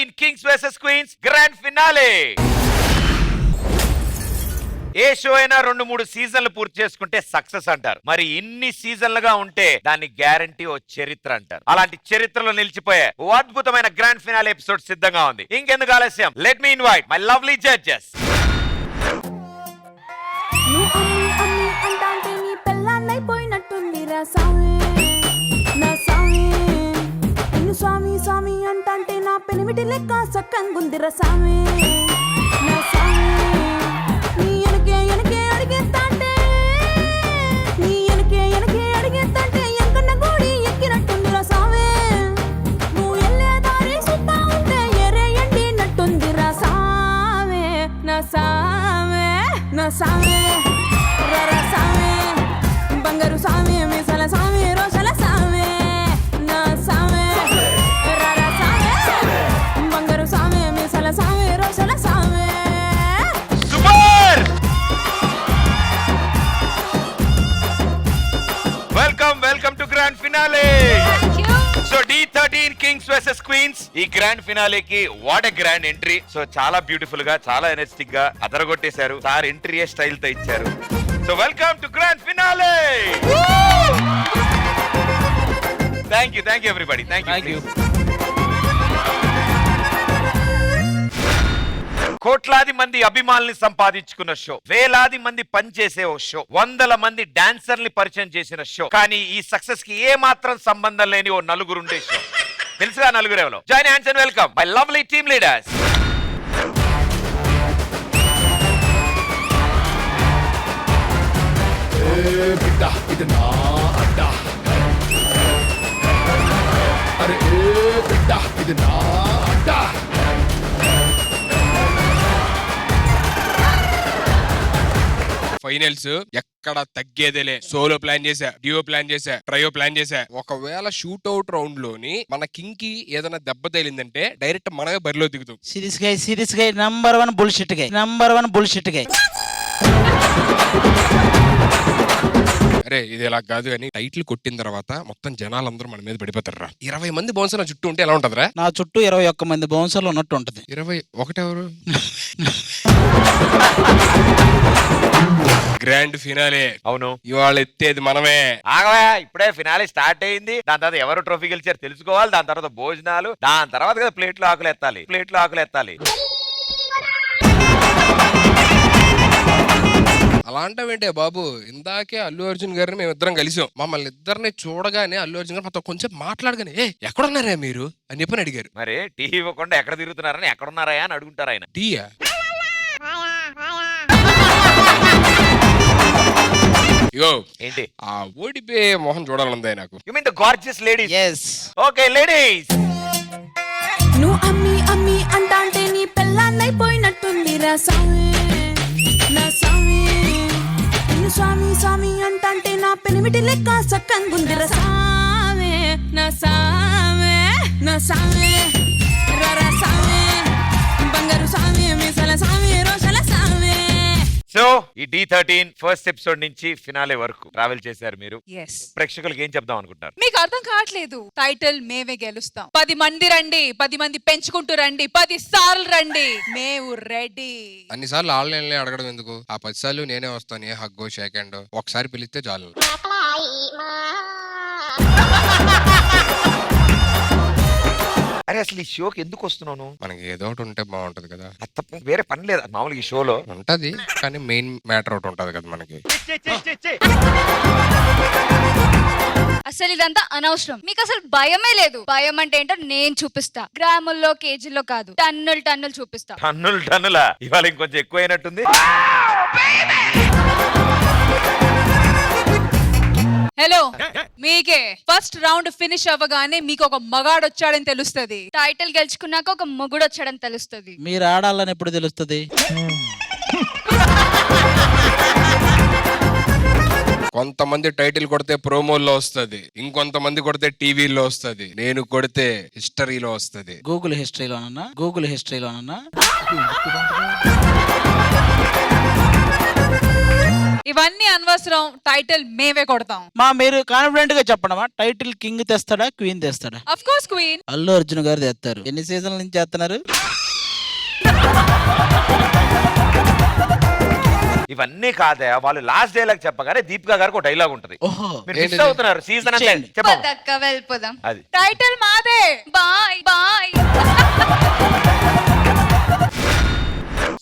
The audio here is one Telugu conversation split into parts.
D13 Kings vs Queens grand finale. ఏ షో అయినా 2-3 సీజన్లు పూర్తి చేసుకుంటే సక్సెస్ అంటారు. మరి ఇన్ని సీజన్లుగా ఉంటే దాన్ని గ్యారంటీ ఓ చరిత్ర అంటారు. అలాంటి చరిత్రలో నిలిచిపోయే ఓ అద్భుతమైన గ్రాండ్ ఫినాలే ఎపిసోడ్ సిద్ధంగా ఉంది. ఇంకెందుకు ఆలస్యం, let me invite my lovely judges. స్వామి స్వామి అంటే నా పెనిమిటి లెక్క సక్కంగుందిర సామి నా సామి నీ ఎనకే అడిగేస్తాంటే నీ ఎనకే అడిగేస్తాంటే ఎంకన్న గోడి ఎక్కినట్టుందిర సామి నువ్వు ఎల్లే దారి సుత్తా ఉంటే ఎరే ఎండినట్టుందిర సామి నా సామి నా సామి రర సామి బంగారు సామి మిసల సామి రోషల సామి నా సామి welcome to grand finale. So D13 Kings vs Queens ఈ గ్రాండ్ ఫినాలేకి what a grand entry. So చాలా బ్యూటిఫుల్ గా, చాలా ఎనర్జెటిక్ గా అదరగొట్టేశారు. సార్ ఎంట్రీ స్టైల్ తో ఇచ్చారు. So welcome to grand finale. Thank you everybody. Thank you. కోట్లాది మంది అభిమానుల్ని సంపాదించుకున్న షో, వేలాది మంది పనిచేసే ఓ షో, వందల మంది డాన్సర్ని పరిచయం చేసిన షో. కానీ ఈ సక్సెస్ కి ఏ మాత్రం సంబంధం లేని ఓ నలుగురుండే షో. తెలుసుగా నలుగురు ఎవరో? Join hands and welcome my lovely team leaders. Finals ఎక్కడ తగ్గేదేలే. సోలో ప్లాన్ చేశా, డియో ప్లాన్ చేశా, ట్రయో ప్లాన్ చేశా. ఒకవేళ షూట్అవుట్ రౌండ్ లోని మన కింగ్ కి ఏదైనా దెబ్బ తగిలిందంటే డైరెక్ట్ మనమే బరిలో దిగుతాం. సిరీస్ గై నంబర్ 1 బుల్షిట్ గై. అరే ఇది ఇలా కాదు అని టైటిల్ కొట్టిన తర్వాత మొత్తం జనాలందరూ మన మీద పడిపోతారా. 20 మంది బౌన్సర్ల చుట్టూ ఉంటే ఎలా ఉంటదిరా? నా చుట్టూ 21 మంది బౌన్సర్లు ఉన్నట్టు ఉంటది. 21 ఎవరు? Grand finale. అవును, ఇవాళ ఎత్తేది మనమే. ఆగవా, ఇప్పుడే ఫినాలే స్టార్ట్ అయింది. దాని తర్వాత ఎవరు ట్రోఫీ గెలిచారు తెలుసుకోవాలి. దాని తర్వాత భోజనాలు, దాని తర్వాత కదా ప్లేట్లో ఆకులు ఎత్తాలి. అలాంటివేంటే బాబు, ఇందాకే అల్లు అర్జున్ గారిని మేము ఇద్దరం కలిసాం. మమ్మల్ని ఇద్దరిని చూడగానే అల్లు అర్జున్ గారు మాతో కొంచెం మాట్లాడగానే ఎక్కడున్నారా మీరు అని చెప్పని అడిగారు. మరి టీ ఇవ్వకుండా ఎక్కడ తిరుగుతున్నారని, ఎక్కడున్నారా అని అడుగుంటారు ఆయన. టీయా? యో ఏంటి? ఆ ఓడిపోయే మొహం చూడాలందే నాకు. You mean the gorgeous ladies? yes. Okay ladies. నువ్వు అమ్మి అంటే నీ పెళ్ళాన్నైపోయినట్టుందిరా సామి నా సామి నిన్ను స్వామి అంటే నా పెనిమిటి లెక్క సక్కంగుందిర సామి నా సామి రర సామి బంగారు సామి మిసల సామి రోషల సామి. సో ఈ D13 ఫస్ట్ ఎపిసోడ్ నుంచి ఫినాలే వరకు ట్రావెల్ చేశారు మీరు. ప్రేక్షకులకు ఏం చెప్దాం అనుకుంటారు? మీకు అర్థం కావట్లేదు. టైటిల్ మేమే గెలుస్తాం. 10 మంది రండి, 10 మంది పెంచుకుంటూ రండి, 10 సార్లు రండి, మేము రెడీ. అన్నిసార్లు ఆన్లైన్ లో అడగడం ఎందుకు? ఆ 10 సార్లు నేనే వస్తాను. ఏ హగ్గో షేక్ హ్యాండ్ ఒకసారి పిలిస్తే చాలు. అరే అసలు ఈ షోకి ఎందుకు వస్తున్నాను? మనకి ఏదో ఒకటి ఉంటే బాగుంటది కదా. తప్ప వేరే పని లేదా మామూలుగా ఈ షోలో? ఉంటది, కానీ మెయిన్ మ్యాటర్ ఒకటి ఉంటది కదా మనకి. అసలు ఇదంతా అనవసరం. మీకు అసలు భయమే లేదు. భయం అంటే ఏంటో నేను చూపిస్తా. గ్రాముల్లో, కేజీల్లో కాదు, టన్నులు చూపిస్తా. టన్నులా? ఇవాళ ఇంకొంచెం ఎక్కువ అయినట్టుంది. హలో, మీకే ఫస్ట్ రౌండ్ ఫినిష్ అవ్వగానే మీకు ఒక మగాడు వచ్చాడని తెలుస్తుంది. టైటిల్ గెలుచుకున్నాక ఒక మొగుడు వచ్చాడని తెలుస్తుంది. మీరు ఆడాలని ఎప్పుడు తెలుస్తుంది? కొంతమంది టైటిల్ కొడితే ప్రోమోల్లో వస్తది, ఇంకొంతమంది కొడితే టీవీలో వస్తది, నేను కొడితే హిస్టరీలో వస్తది. గూగుల్ హిస్టరీలోనన్నా ఇవన్నీ అనవసరం, టైటిల్ మేమే కొడతాం. మీరు కాన్ఫిడెంట్ గా చెప్పండి టైటిల్ కింగ్ తెస్తాడా క్వీన్ తెస్తాడా? Of course queen. Allu Arjun గారు తెస్తారు. ఎన్ని సీజన్ల నుంచి చేస్తున్నారు? ఇవన్నీ కాదే, వాళ్ళు లాస్ట్ డైలాగ్ చెప్పగానే దీపికా గారికి ఒక డైలాగ్ ఉంటది. ఓహో మీరు మిస్ అవుతున్నారు సీజన్ అంతా. ఇచ్చేయండి. చెప్పండి. పదక్క వెళ్ళిపోదాం. అది టైటిల్ మాదే. Bye bye.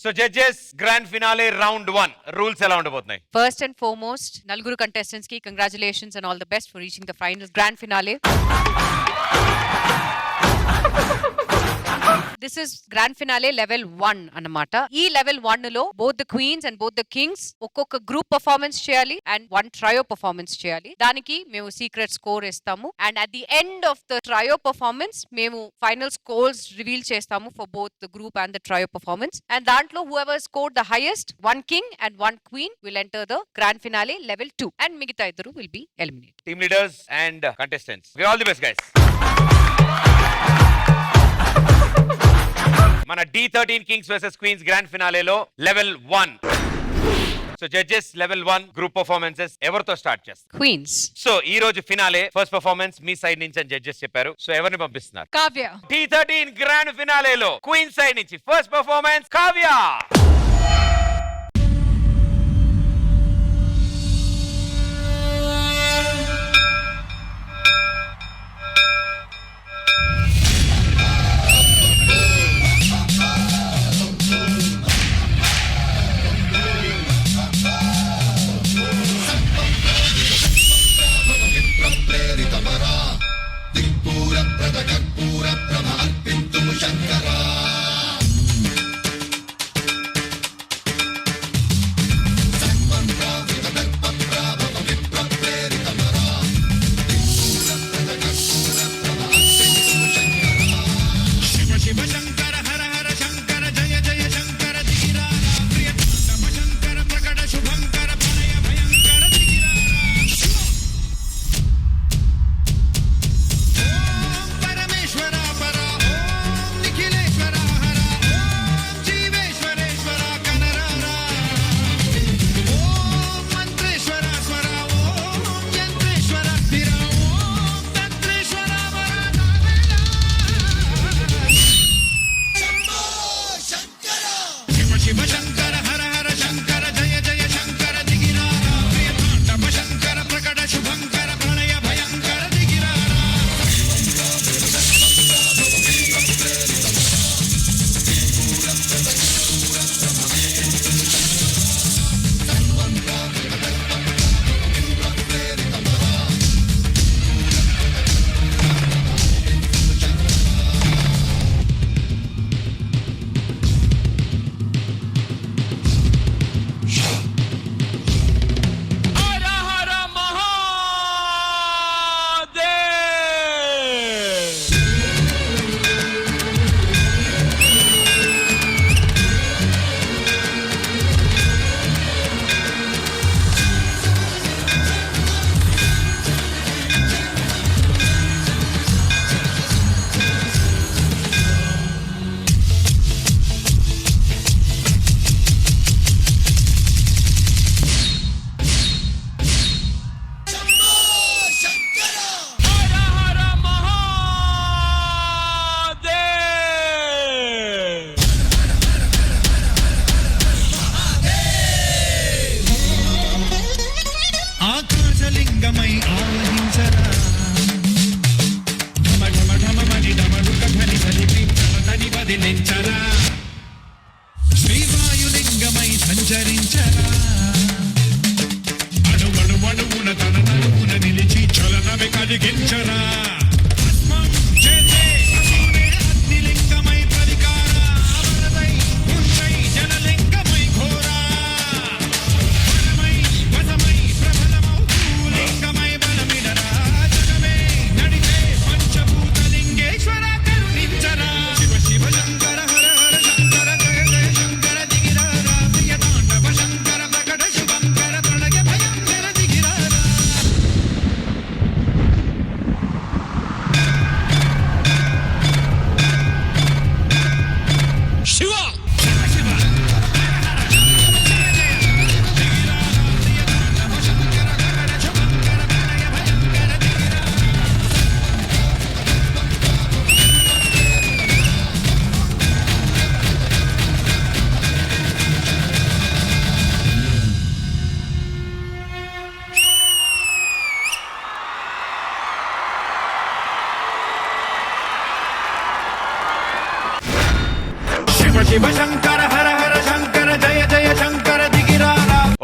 So judges, grand finale round 1 rules ఎలా ఉండబోతున్నాయి? First and foremost, Nalguru contestants ki congratulations and all the best for reaching the final grand finale. This is grand finale level 1 అన్నమాట. ఈ level 1 లో both the queens and both the kings ఒక్కొక్క గ్రూప్ పర్ఫార్మెన్స్ చేయాలి and one trio performance చేయాలి. దానికి మేము సీక్రెట్ స్కోర్ ఇస్తాము and at the end of the trio performance మేము final scores reveal చేస్తాము for both the group and the trio performance. And దాంట్లో whoever scored the highest, one king and one queen will enter the grand finale level 2 and మిగతా ఇద్దరు will be eliminated. Team leaders and contestants, all the best guys. మన D13 kings versus queens grand ఫినాలేలో level 1. So judges, level 1 group performances ఎవరితో స్టార్ట్ చేస్తారు? Queens. సో ఈ రోజు ఫినాలే ఫస్ట్ పర్ఫార్మెన్స్ మీ సైడ్ నుంచి అని జడ్జెస్ చెప్పారు. సో ఎవరిని పంపిస్తున్నారు? కావ్య. D13 గ్రాండ్ ఫినాలేలో క్వీన్ సైడ్ నుంచి ఫస్ట్ పర్ఫార్మెన్స్ కావ్య.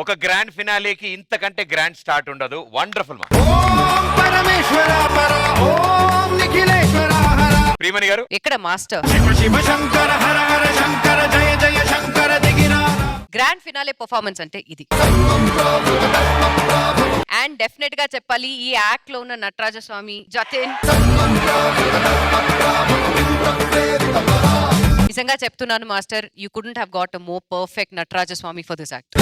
ఒక గ్రాండ్ ఫినాలేకి ఇంతకంటే గ్రాండ్ స్టార్ట్ ఉండదు. వండర్ఫుల్ మా ప్రియమణి గారు. ఇక్కడ మాస్టర్ గ్రాండ్ ఫినాలే పర్ఫార్మెన్స్ అంటే ఇది. అండ్ డెఫినెట్ గా చెప్పాలి, ఈ యాక్ట్ లో ఉన్న నటరాజ స్వామి, జతిన్, నిజంగా చెప్తున్నాను master, you couldn't have got a more perfect Nataraja Swami for this act.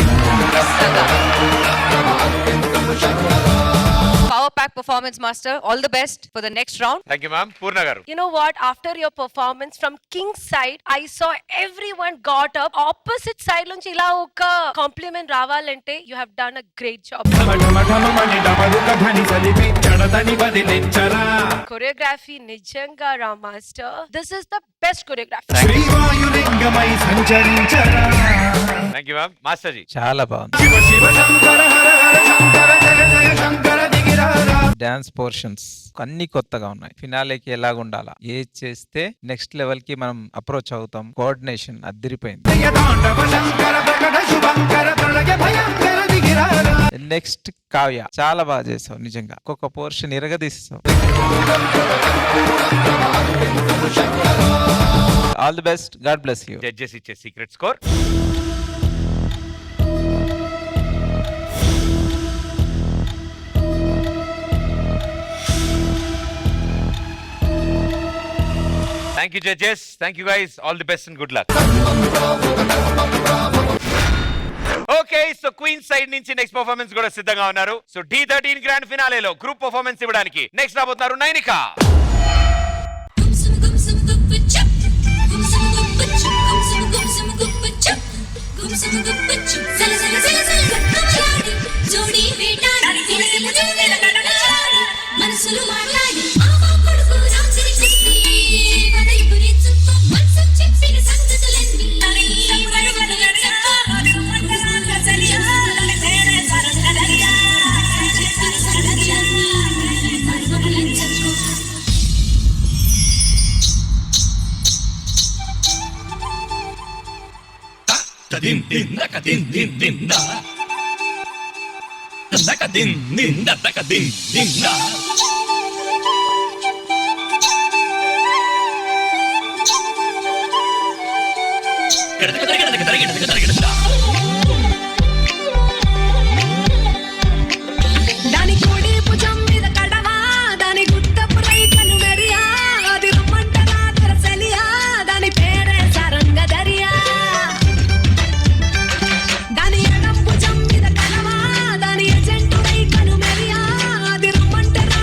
Power pack performance, master. All the best for the next round. Thank you ma'am. Purna గారు. You know what? After your performance from King's side, I saw everyone got up. Opposite side lunch ila oka compliment ravalante. You have done a great job. Choreography nijanga ra master. This is the best choreography. Thank you ma'am. Master ji. చాలా బాగుంది. డాన్స్ పోర్షన్స్ అన్ని కొత్తగా ఉన్నాయి. ఫినాలేకి ఎలాగ ఉండాలా, ఏది చేస్తే నెక్స్ట్ లెవెల్ కి మనం అప్రోచ్ అవుతాం. కోఆర్డినేషన్ అదిరిపోయింది. నెక్స్ట్ కావ్య చాలా బాగా చేసావు. నిజంగా ఒక్కొక్క పోర్షన్ ఇరగదీస్తావు. All the best. God bless you. Judges ఇచ్చే secret score. Thank you judges. Thank you guys. All the best and good luck. Okay, so queen side నుంచి నెక్స్ట్ పర్ఫార్మెన్స్ కూడా సిద్ధంగా ఉన్నారు. సో D13 గ్రాండ్ ఫినాలేలో గ్రూప్ పర్ఫార్మెన్స్ ఇవ్వడానికి నెక్స్ట్ రాబోతున్నారు నైనిక. మనసులు మాట్లాడి దాని కుడి భుజం మీద కడవా, దాని గుత్తపు రైకలు మెరియా, అది రమ్మంటరా తెరసలియా, దాని పేరే సరంగ దరియా. దాని ఎడం భుజం మీద కడవా, దాని ఎజెంటు రైకలు మెరియా, అది రమ్మంటరా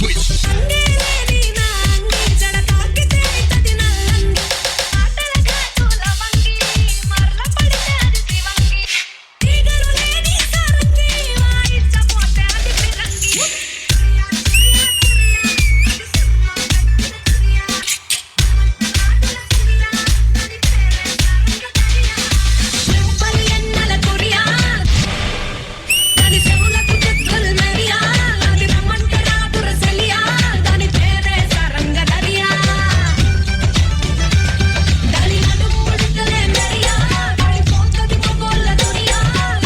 స్విచ్. అంగేలేని నా అంగి జడ తాకితే అయితది నల్లంగి ఆటల కాటుల వంగి మరల పడితే అది శివంగి తీగలు లేని సారంగి వాయించపోతే అది ఫిరంగి చెంపలు ఎన్నెల కురియా దాని చెవులకు చుక్కలు మెరియా అది రమ్మంటే రాదుర సెలియా దాని పేరే సరంగ దరియా దాని నడుము ముడుకలే మెరియా దాని పోతది మొగోళ్ళ దునియా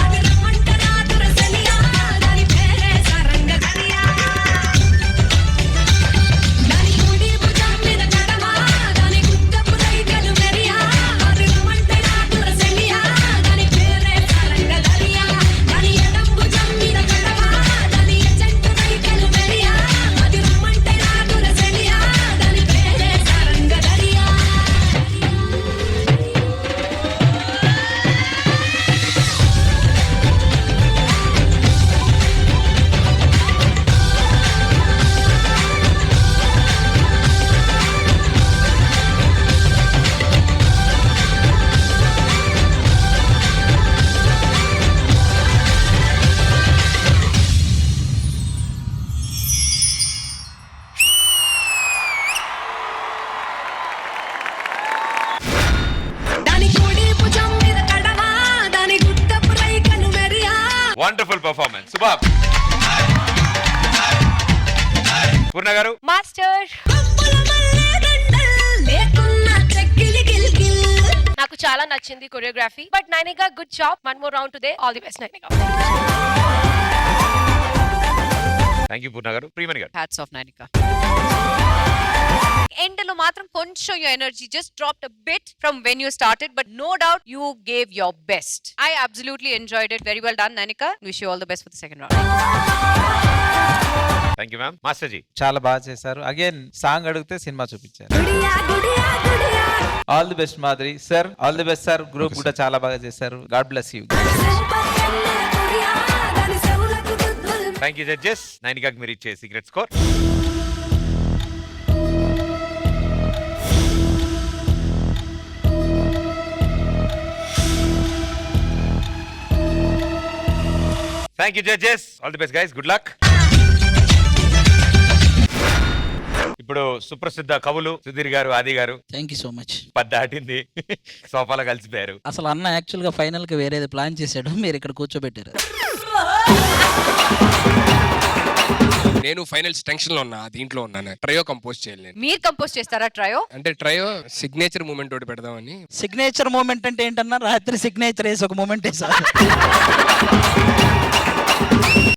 అది రమ్మంటే రాదుర సెలియా దాని పేరే సరంగ దరియా దాని కుడి భుజం మీద కడవా దాని గుత్తపు రైకలు మెరియా అది రమ్మంటే రాదుర సెలియా దాని పేరే సరంగ దరియా దాని ఎడం భుజం మీద కడవా దాని ఎజెంటు రైకలు మెరియా అది రమ్మంటే రాదుర సెలియా దాని పేరే సరంగ దరియా దాని కుడి భుజం మీద కడవా దాని గుత్తపు రైకలు మెరియా వండర్ఫుల్ పర్ఫార్మెన్స్ సూపర్. పూర్ణ గారు మాస్టర్ పప్పుల మల్లె దండల్ లేకున్నా చెక్కిలి గిల్గిల్ నాకు చాలా నచ్చింది choreography but Nainika good job one more round today all the best Nainika thank you Purna గారు. ప్రియమణి గారు హ్యాట్స్ ఆఫ్ నైనికా. ఎండ్ లో మాత్రం కొంచెం your energy just dropped a bit from when you started, but no doubt you gave your best. I absolutely enjoyed it. Very well done, Nanika. Wish you all the best for the second round. Thank you ma'am. Master ji చాలా బాగా చేశారు. అగైన్ సాంగ్ అడిగితే సినిమా చూపించారు. గుడియా గుడియా గుడియా all the best Madhuri sir. All the best sir. Group కూడా చాలా బాగా చేశారు. God bless you. చెంపలు ఎన్నెల కురియా దాని చెవులకు చుక్కలు థ్యాంక్ యూ జడ్జెస్. నైనికాకి మీరు ఇచ్చే secret score thank you judges. All the best guys. Good luck. ఇప్పుడు సుప్రసిద్ధ కవులు సుధీర్ గారు, ఆది గారు థ్యాంక్ యూ సో మచ్. పద్దాటింది సోఫాలో కలిసిపోయారు. అసలు అన్న యాక్చువల్ గా ఫైనల్ గా వేరేది ప్లాన్ చేశాడు, మీరు ఇక్కడ కూర్చోబెట్టారు. నేను ఫైనల్స్ టెన్షన్ లో ఉన్నా, దీంట్లో ఉన్నాను. ట్రయో కంపోజ్ చేయాలి నేను. మీరు కంపోజ్ చేస్తారా ట్రయో? అంటే ట్రయో సిగ్నేచర్ మూమెంట్ ఒకటి పెడదామని. సిగ్నేచర్ మూమెంట్ అంటే ఏంటన్నా, రాత్రి సిగ్నేచర్ వేసి ఒక మూమెంట్ వేసారు.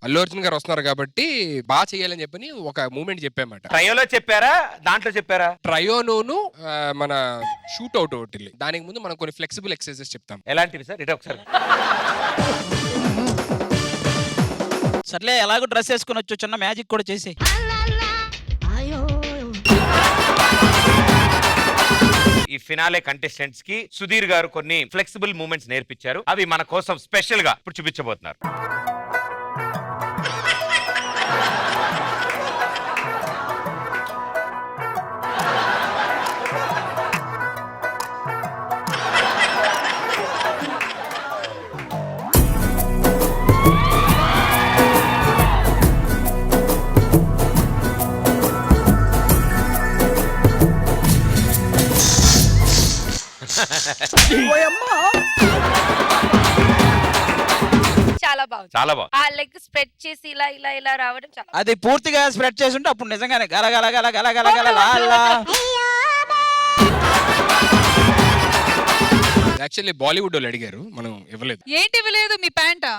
అల్లు అర్జున్ గారు వస్తున్నారు కాబట్టి బాగా చేయాలని చెప్పని ఒక మూమెంట్ చెప్పామాట. ట్రయోలో చెప్పారా, దాంట్లో చెప్పారా? ట్రయోను మన షూట్ అవుట్ ఒకటి, దానికి ముందు మనం కొన్ని ఫ్లెక్సిబుల్ ఎక్సర్సైజెస్ చెప్తాం. ఎలాంటివి సార్? ఇటు ఒకసారి. సర్లే ఎలాగో డ్రెస్ వేసుకుని వచ్చు, చిన్న మ్యాజిక్ కూడా చేసి. ఈ ఫినాలే కంటెస్టెంట్స్ కి సుధీర్ గారు కొన్ని ఫ్లెక్సిబుల్ మూమెంట్స్ నేర్పించారు. అవి మన కోసం స్పెషల్ గా ఇప్పుడు చూపించబోతున్నారు. చాలా బాగుంది. చాలా బాగుంది. ఆ లెగ్ స్ప్రెడ్ చేసి ఇలా ఇలా ఇలా రావడం చాలా అది పూర్తిగా స్ప్రెడ్ చేసి ఉంటే అప్పుడు నిజంగానే గల గల గల గల గల గల లా. యాక్చువల్లీ బాలీవుడ్ వాళ్ళు అడిగారు, మనం ఇవ్వలేదు. ఏంటి ఇవ్వలేదు? మీ ప్యాంటా?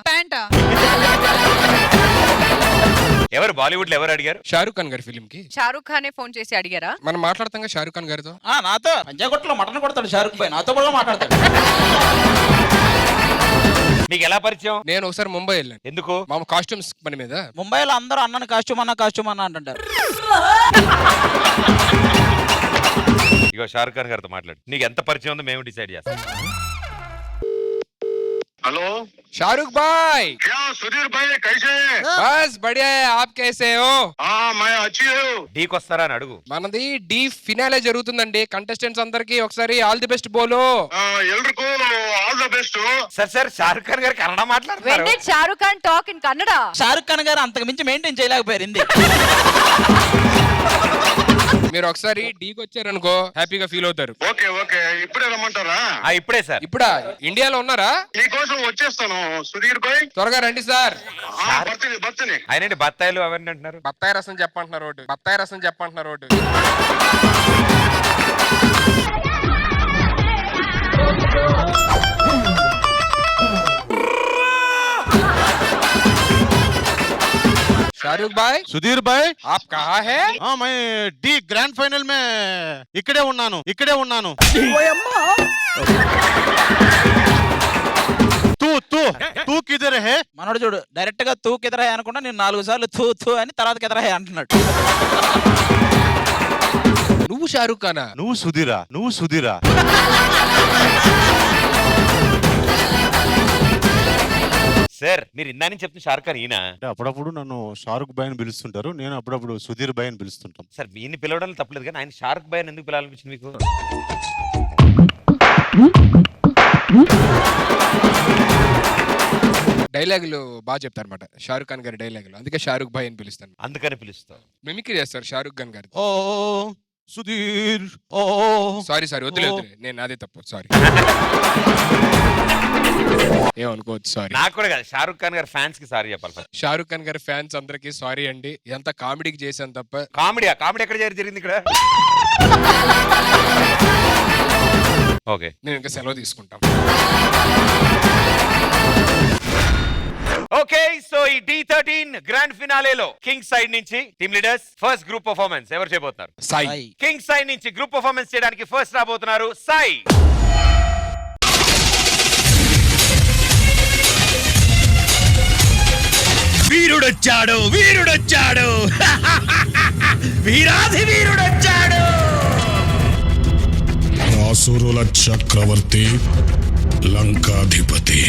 ఎవరు బాలీవుడ్ లో ఎవరు అడిగారు? షారూక్ ఖాన్ గారి ఫిల్మ్ కి షారూక్ ఖానే ఫోన్ చేసి అడిగారా? మనం మాట్లాడతాం షారూక్ ఖాన్ గారితో. నాతో పంజాగుట్టలో మటన్ కొడతాడు షారుఖ్ భాయ్, నాతో కూడా మాట్లాడతాడు. మీకు ఎలా పరిచయం? నేను ఒకసారి ముంబై వెళ్ళాను. ఎందుకు? మా కాస్ట్యూమ్స్ పని మీద. ముంబైలో అందరూ అన్నని కాస్ట్యూమ్ అన్న అంటుంటారు. ఇగో షారుఖ్ ఖాన్ గారితో మాట్లాడు. నీకు ఎంత పరిచయం ఉందో మేము డిసైడ్ చేస్తాం. हेलो, शाहरुख भाई क्या सुधीर भाई कैसे हैं? बस बढ़िया है, आप कैसे हो? हाँ मैं अच्छी हूँ. డీకి వస్తారా అని అడుగు. మనది డి ఫినాలే జరుగుతుందండి. కంటెస్టెంట్స్ అందరికి ఒకసారి ఆల్ ది బెస్ట్ బోలో. ఎల్లరికూ all the best. Sir Shahrukh Khan గారు కన్నడ మాట్లాడుతున్నారు. When did Shahrukh Khan talk in Kannada? Shahrukh Khan గారు అంతకు మించి మెయింటైన్ చేయలేకపోయారు హిందీ. మీరు ఒకసారి డీకి వచ్చారనుకో హ్యాపీగా ఫీల్ అవుతారు. ఓకే ఓకే, ఇప్పుడే రమ్మంటారా? ఇప్పుడే సార్. ఇప్పుడా ఇండియాలో ఉన్నారా? నీకోసం వచ్చేస్తాను సుధీర్ భాయ్. త్వరగా రండి సార్. బర్తని ఆయనండి బత్తాయిలు అవన్నీ అంటున్నారు. బత్తాయి రసం చెప్పంటున్నారు ఒకటి. బత్తాయి రసం చెప్పంటున్నారు ఒకటి. शाहरुख भाई, సుధీర్ భాయ్, आप कहाँ है? मैं डी గ్రాండ్ ఫైనల్ మే ఇక్కడే ఉన్నాను. తూ కిదర్ హే? మనోడు చూడు డైరెక్ట్ గా తూ కిదరహే అనుకున్నా నేను 4 సార్లు తూ తూ అని తర్వాత కిదరహే అంటున్నాడు. నువ్వు షారుఖ్ ఖానా? నువ్వు సుధీరా. సార్ మీరు ఇందా నుంచి చెప్తున్న షారుఖ్ ఖాన్ ఈయన. అంటే అప్పుడప్పుడు నన్ను షారుఖ్ భాయ్ అని పిలుస్తుంటారు, నేను అప్పుడప్పుడు సుధీర్ భాయ్ అని పిలుస్తుంటాం. సార్ ఈయన్ని పిలవడం తప్పలేదు కానీ ఆయన షారుఖ్ భాయ్ అని ఎందుకు పిలాలనిపించింది మీకు? డైలాగులు బాగా చెప్తారన్నమాట షారుఖ్ ఖాన్ గారి డైలాగులు, అందుకే షారుఖ్ భాయ్ అని పిలుస్తాను. అందుకని పిలుస్తాం. మిమిక్రీ చేస్తారు షారుఖ్ ఖాన్ గారు. ఓ సుధీర్, ఓ సారీ వద్దులే నేను అదే తప్పు, సారీ. ఏమనుకోవచ్చు, సారీ. నాకు కూడా కాదు, షారుఖ్ ఖాన్ గారి ఫ్యాన్స్ కి సారీ చెప్పాలి ఫస్ట్. షారుఖ్ ఖాన్ గారి ఫ్యాన్స్ అందరికి సారీ అండి. ఎంత కామెడీకి చేశాను తప్ప. కామెడీ ఎక్కడ జరిగింది ఇక్కడ? ఓకే, నేను ఇంకా సెలవు తీసుకుంటాను. ఓకే, సో ఈ D13 గ్రాండ్ ఫినాలేలో కింగ్ సైడ్ నుంచి team leaders first group performance ఎవరు చేయబోతున్నారు? సాయి. కింగ్ సైడ్ నుంచి గ్రూప్ పర్ఫార్మెన్స్ చేయడానికి ఫస్ట్ రాబోతున్నారు సాయి. వీరుడొచ్చాడు వీరాధి వీరుడొచ్చాడు. అసురుల చక్రవర్తి, లంకాధిపతి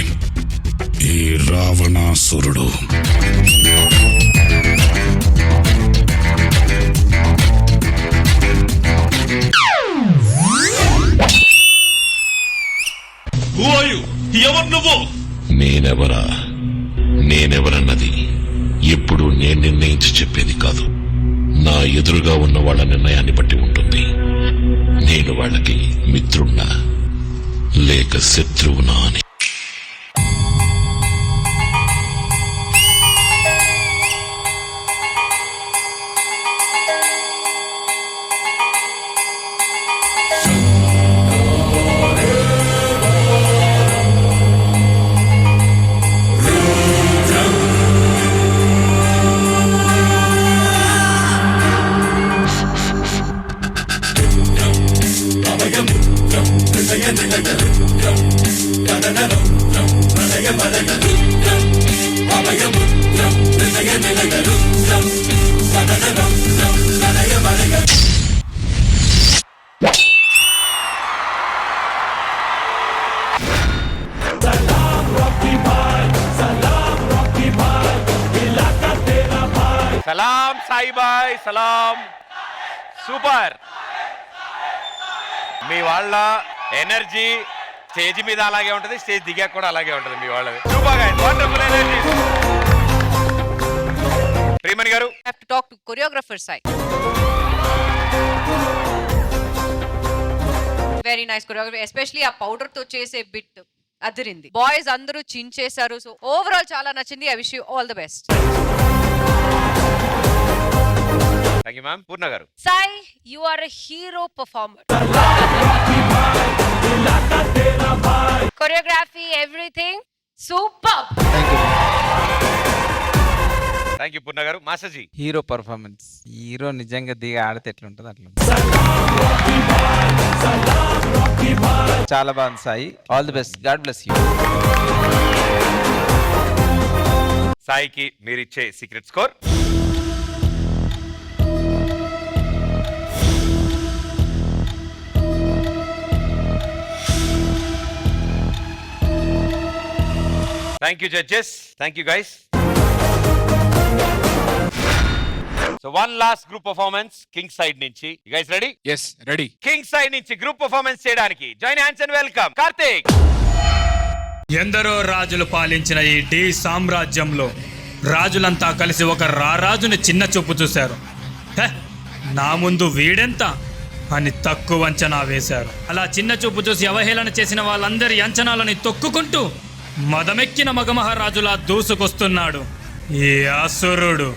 ఈ రావణాసురుడు. ఎవరు నువ్వు? నేనెవరన్నది ఎప్పుడు నేను నిర్ణయించి చెప్పేది కాదు. నా ఎదురుగా ఉన్న వాళ్ళ నిర్ణయాన్ని బట్టి ఉంటుంది. నేను వాళ్ళకి మిత్రున్నా లేక శత్రువునా అని. సలాం సాయి బాయ్, సలాం. సూపర్. మీ వాళ్ళ ఎనర్జీ స్టేజ్ మీద అలాగే ఉంటది, స్టేజ్ దిగాక కూడా అలాగే ఉంటది మీ వాళ్ళది. Super guys, wonderful energy. Priyamani గారు, I have to talk to choreographer Sai. Very nice choreography, especially ఆ పౌడర్ తో చేసే బిట్ అదిరింది. బాయ్స్ అందరూ చించేశారు. సో ఓవరాల్ చాలా నచ్చింది. I wish you all the best. Thank you ma'am. Purna గారు. Sai, you are a hero performer. Choreography, everything, superb. Thank you Purna garu. మాస్టర్జీ. హీరో పర్ఫార్మెన్స్, హీరో నిజంగా దిగి ఆడితే ఎట్లుంటుంది అట్లా చాలా బాగుంది Sai. All the best, god bless you. సాయికి మీరిచ్చే secret score? Thank you judges, thank you guys. So one last group performance king side నుంచి. You guys ready? Yes ready. King side నుంచి గ్రూప్ పర్ఫార్మెన్స్ చేయడానికి join hands and welcome Karthik. ఎందరో రాజులు పాలించిన ఈ డి సామ్రాజ్యంలో రాజులంతా కలిసి ఒక రారాజుని చిన్న చూపు చూశారు. హె, నా ముందు వీడెంత అని తక్కువ అంచనా వేశారు. అలా చిన్న చూపు చూసి అవహేళన చేసిన వాళ్ళందరి అంచనాలని తొక్కుకుంటూ మదమెక్కిన మగమహారాజులా దూసుకొస్తున్నాడు ఈ అసురుడు.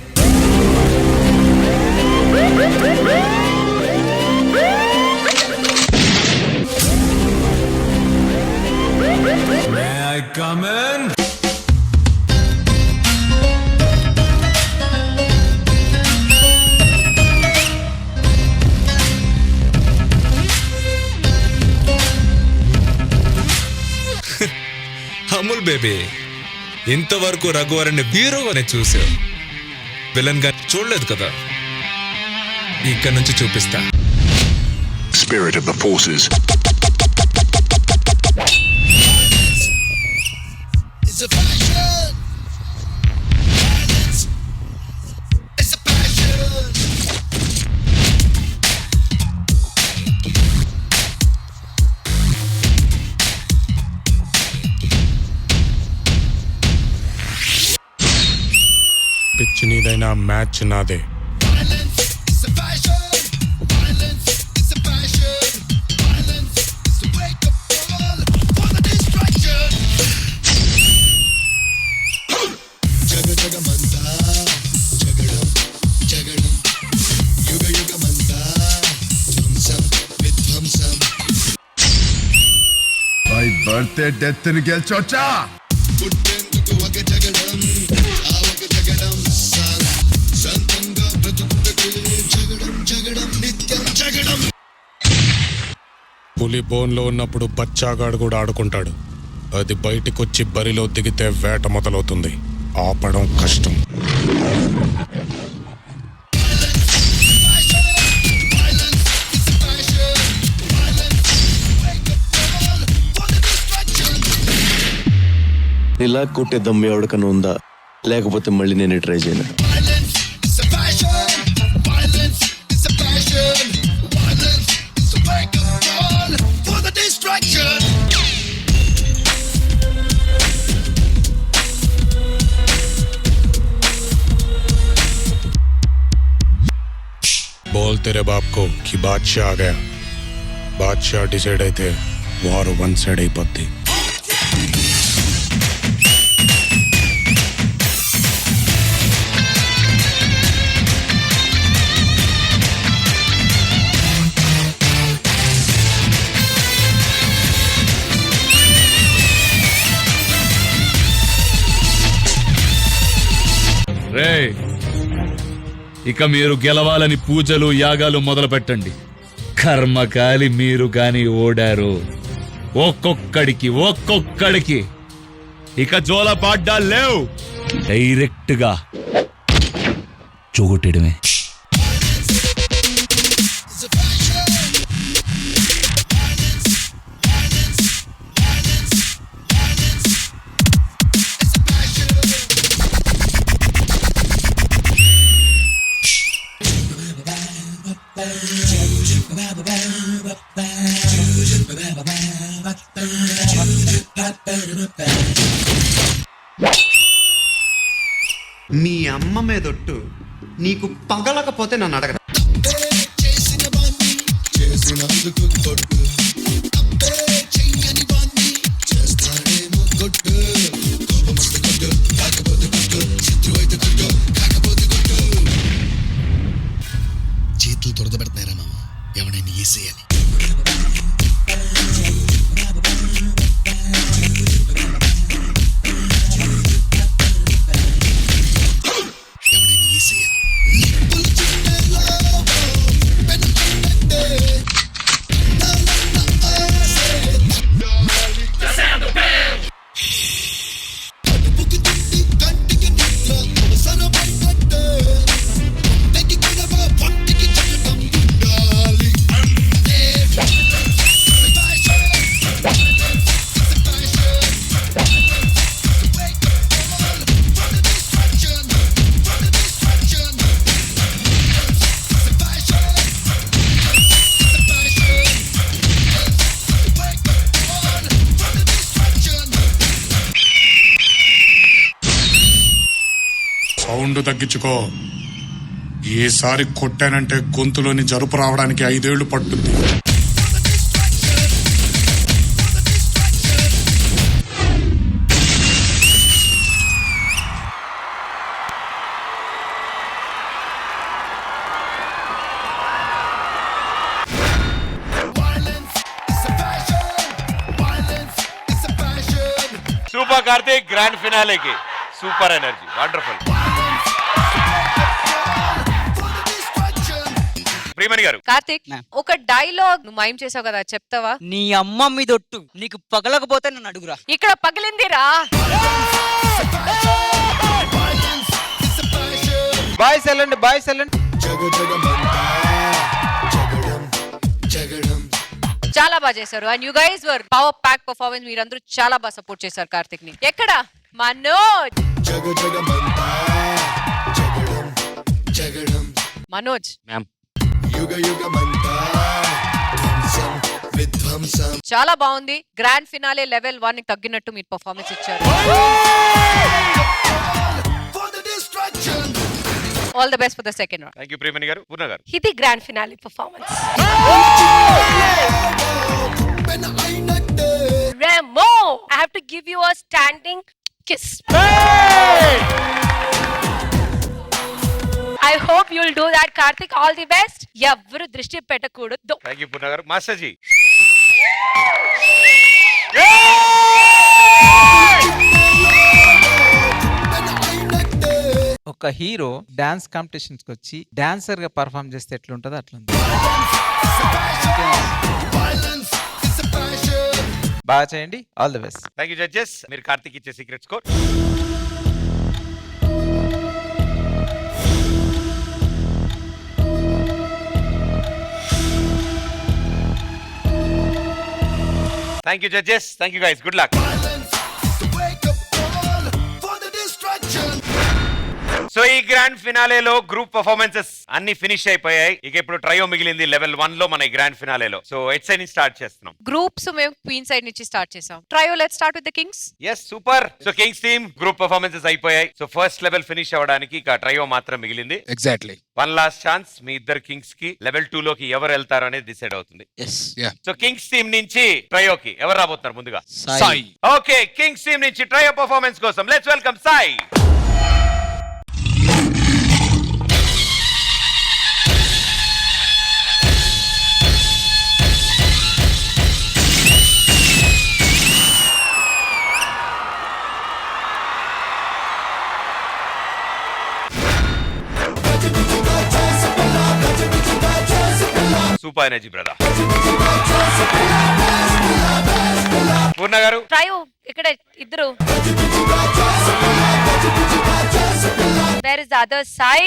May I come in? Amul baby, ఇంతవరకు రఘువరన్ని హీరోగానే చూసావు, విలన్ గా చూడలేదు కదా. ఇక్కడ నుంచి చూపిస్తా. Spirit of the forces. It's a passion. Violence. It's a passion. Pitch నీదైనా మ్యాచ్ నాదే. Violence is a passion. Violence is a passion. Violence is the wake up call for the destruction. Jaga jaga manta, jagadam, jagadam. Yuga yuga manta, dhamsam, vidhamsam. By birthday death ni gelchocha. పుట్టెందుకు ఒక జగడం, ఆ ఒక జగడం సారా సంతంగా బ్రతుకుటకు జగడం జగడం నిత్యం జగడం. పులి బోన్లో ఉన్నప్పుడు బచ్చాగాడు కూడా ఆడుకుంటాడు. అది బయటకొచ్చి బరిలో దిగితే వేట మొదలవుతుంది. ఆపడం కష్టం. ఇలా కొట్టే దమ్ము ఎవరికన్నా ఉందా? లేకపోతే మళ్ళీ నేను ట్రై చేయను. बोल तेरे बाप को कि बादशाह आ गया. बादशाह डिसाइड అయితే వారు వన్ సైడ్ అయిపోద్ది. రేయ్, ఇక మీరు గెలవాలని పూజలు యాగాలు మొదలు పెట్టండి. కర్మకాలి మీరు గాని ఓడారు. ఒక్కొక్కడికి ఇక జోల పాడ్డాలు లేవు. డైరెక్ట్ గా చూగొట్టడమే. మీ అమ్మ మీదొట్టు నీకు పగలకపోతే నన్ను అడగ. చేతులు దొరదబెడుతున్నారా మామ? ఎవడైనా ఏసేయాలి. తగ్గించుకో. ఈసారి కొట్టానంటే గొంతులోని జరుపు రావడానికి 5 ఏళ్లు పట్టుద్ది. సూపర్ కార్తీక్, గ్రాండ్ ఫినాలేకి సూపర్ ఎనర్జీ, వండర్ఫుల్. ప్రియమణి గారు, కార్తిక్ ఒక డైలాగ్ నువ్వు మైమ్ చేసావు కదా, చెప్తావా? నీ అమ్మ మీదొట్టు నీకు పగలకపోతే నన్ను అడుగురా. ఇక్కడ పగిలిందిరా. బాయ్స్ వెళ్ళండి, బాయ్స్ వెళ్ళండి. చాలా బాగా చేశారు. And you guys were power pack performance. మీరందరూ చాలా బాగా సపోర్ట్ చేశారు కార్తిక్ ని. ఎక్కడ మనోజ్? మనోజ్ మ్యామ్, చాలా బాగుంది. గ్రాండ్ ఫినాలే లెవెల్ 1 కి తగ్గినట్టు మీరు పర్ఫార్మెన్స్ ఇచ్చారు. All the best for the second round. Thank you Priyamani గారు. పూర్ణ గారు, ఇది grand finale performance. Remo, I have to give you a standing kiss. I hope you'll do that, Karthik. All the best. ఎవరు దృష్టి పెట్టకూడదు. థ్యాంక్ యూ పూర్ణ గారు. మాస్టర్ జీ, ఒక హీరో డాన్స్ కాంపిటీషన్స్ కి వచ్చి డాన్సర్ గా పర్ఫామ్ చేస్తే ఎట్లుంటుందో అట్లుంది. బాగా చేయండి. All the best. Thank you judges. మీరు కార్తీక్ ఇచ్చే secret score. Thank you judges. Thank you guys. Good luck. So ఈ గ్రాండ్ ఫినాలేలో గ్రూప్ పర్ఫార్మెన్సెస్ అన్ని ఫినిష్ అయిపోయాయి. ఇక ఇప్పుడు ట్రయో మిగిలింది లెవెల్ 1 లో మన ఈ గ్రాండ్ ఫినాలేలో. సో ఎట్ సైడ్ నుంచి స్టార్ట్ చేస్తున్నాం. గ్రూప్స్ మేము క్వీన్ సైడ్ నుంచి స్టార్ట్ చేసాం. Trio let's start with the kings. Yes, super. So kings team group performances అయిపోయాయి. సో ఫస్ట్ లెవెల్ ఫినిష్ అవ్వడానికి ఇక ట్రయో మాత్రం మిగిలింది. ఎగ్జాక్ట్లీ. One last chance. మీ ఇద్దరు కింగ్స్ కి లెవెల్ 2 లోకి ఎవరు వెళ్తారు అనేది డిసైడ్ అవుతుంది. సో కింగ్స్ టీమ్ నుంచి ట్రయోకి ఎవరు రాబోతున్నారు ముందుగా? సాయి. ఓకే, కింగ్స్ టీమ్ నుంచి ట్రయో పర్ఫార్మెన్స్ కోసం let's welcome Sai. Super energy brother. Purna గారు, ట్రయో ఇక్కడ ఇద్దరు. Where is the other Sai?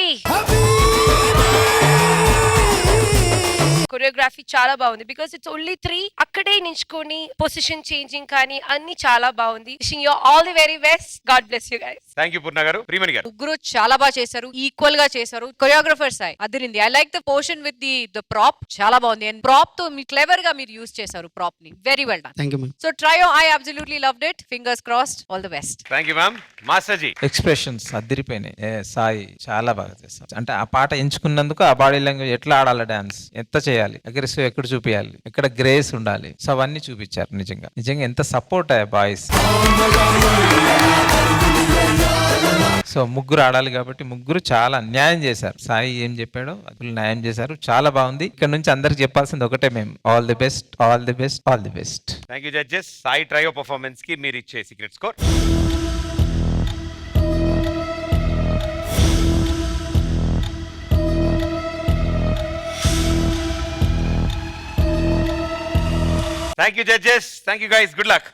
Choreography చాలా బాగుంది బికాస్ ఇట్స్ ఓన్లీ 3. అక్కడే నించుకొని పొజిషన్ చేంజింగ్ కానీ అన్ని చాలా బాగుంది. Wishing you all the very best. God bless you guys. Thank you Purna గారు. ప్రియమణి గారు, ముగ్గురు చాలా బాగా చేశారు. ఈక్వల్ గా చేశారు. కొరియోగ్రఫర్ సాయి అదిరింది. I like the portion with the prop. చాలా బాగుంది. అండ్ ప్రాప్ తో మీ క్లెవర్ గా మీరు యూజ్ చేశారు ప్రాప్ ని. Very well done. Thank you ma'am. So trio I absolutely loved it. Fingers crossed. All the best. Thank you ma'am. Master ji, expressions అదిరిపోయినాయి. సాయి చాలా బాగా చేస్తారు. అంటే ఆ పాట ఎంచుకున్నందుకు ఆ బాడీ లాంగ్వేజ్ ఎట్లా ఆడాలి, డాన్స్ ఎంత చేయాలి, అగ్రెసివ్ ఎక్కడ చూపించాలి, ఎక్కడ గ్రేస్ ఉండాలి, సో అవన్నీ చూపించారు. నిజంగా నిజంగా ఎంత సపోర్ట్ అయ్యా బాయ్స్. సో ముగ్గురు ఆడాలి కాబట్టి ముగ్గురు చాలా న్యాయం చేశారు. సాయి ఏం చెప్పాడో అసలు న్యాయం చేశారు. చాలా బాగుంది. ఇక్కడ నుంచి అందరికి చెప్పాల్సింది ఒకటే, మేము all the best, all the best, all the best. Thank you judges. Sai trio performance కి మీరు ఇచ్చే secret score. Thank you judges. Thank you guys. Good luck.